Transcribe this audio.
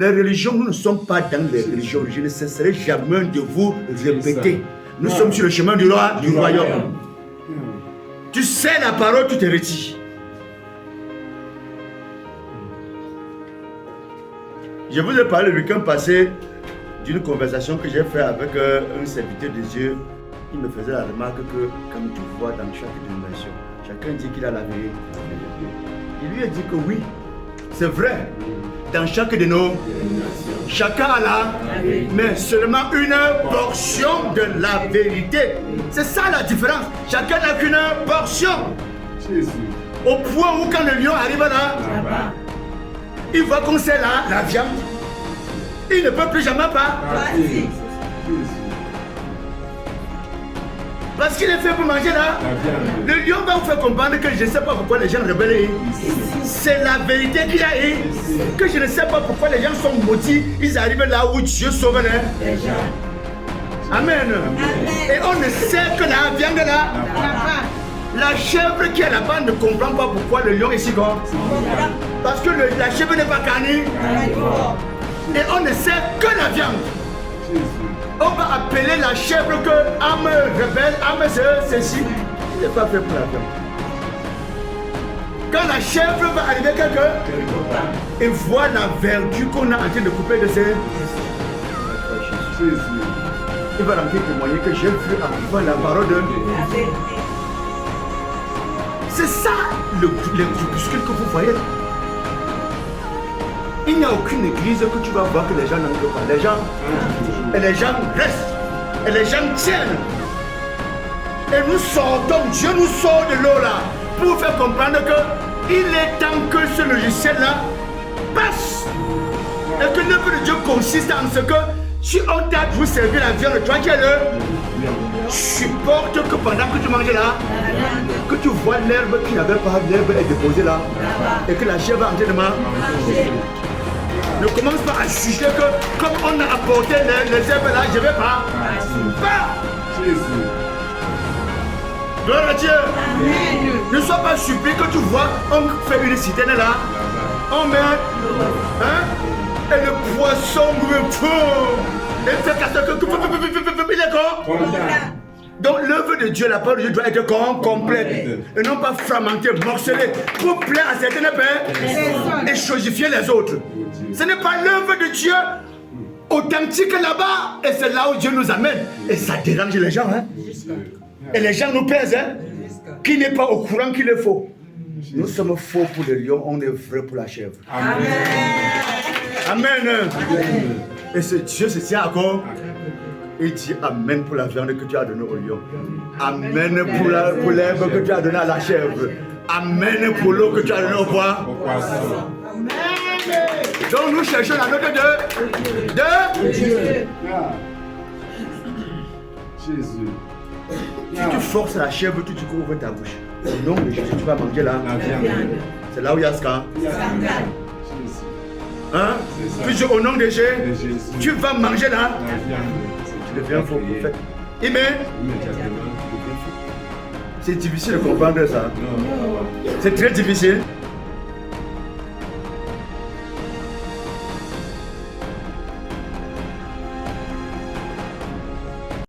Les religions, nous ne sommes pas dans les religions. Je ne cesserai jamais de vous répéter. Nous sommes sur le chemin du royaume. Tu sais la parole, tu te retires. Je vous ai parlé le week-end passé d'une conversation que j'ai faite avec un serviteur de Dieu. Il me faisait la remarque que, comme tu vois dans chaque dénomination, chacun dit qu'il a la vérité. Il lui a dit que oui, c'est vrai. Dans chaque dénomination, chacun a la vérité, mais seulement une portion de la vérité. C'est ça la différence. Chacun n'a qu'une portion. Au point où quand le lion arrive là, il voit qu'on sait la viande. Il ne peut plus jamais pas. Parce qu'il est fait pour manger là. Le lion va vous faire comprendre que je ne sais pas pourquoi les gens rebellent. C'est la vérité qu'il y a. Que je ne sais pas pourquoi les gens sont maudits. Ils arrivent là où Dieu sauve les gens. Amen. Et on ne sait que la viande là. La chèvre qui est là-bas ne comprend pas pourquoi le lion est si grand. Parce que la chèvre n'est pas carnée. Et on ne sait que la viande. On va appeler la chèvre que âme rebelle, âme ceci. Il n'est pas fait pour la viande. Quand la chèvre va arriver quelqu'un et voit la verdure qu'on a en train de couper de ses... Il va rentrer témoigner que j'ai vu enfin la parole de... C'est ça le groupuscule que vous voyez là. Il n'y a aucune église que tu vas voir que les gens n'entrent pas. Les gens restent. Et les gens tiennent. Et nous sortons, Dieu nous sort de l'eau là pour faire comprendre qu'il est temps que ce logiciel-là passe. Et que l'œuvre de Dieu consiste en ce que si on t'a vous servir la viande, toi qui es le supporte que pendant que tu manges là, que tu vois l'herbe qui n'avait pas, l'herbe est déposée là, et que la chèvre est en train de manger. Ne commence pas à juger que comme on a apporté les herbes là, je ne vais pas. Gloire à Dieu. Amen. Ne sois pas surpris que tu vois, on fait une citerne là, on met, et le poisson et fait casser il est con. Donc l'œuvre de Dieu, la parole de Dieu doit être complète et non pas fragmentée, morcelée pour plaire à certaines personnes et chosifier les autres. Ce n'est pas l'œuvre de Dieu authentique là-bas et c'est là où Dieu nous amène. Et ça dérange les gens. Et les gens nous pèsent. Qui n'est pas au courant qu'il est faux. Nous sommes faux pour le lion, on est vrai pour la chèvre. Amen. Amen. Et ce Dieu se tient à corps. Il dit Amen pour la viande que tu as donnée au lion. Amen pour l'herbe que tu as donnée à la chèvre. Amen pour l'eau que tu as donnée au poisson. Donc nous cherchons la note de Dieu. Jésus. Si tu forces la chèvre, tu ouvres ta bouche. Au nom de Jésus, tu vas manger là. C'est là où il y a ce cas. Hein? Puis au nom de Jésus, tu vas manger là. Tu deviens faux prophète. Amen. C'est difficile de comprendre ça. C'est très difficile.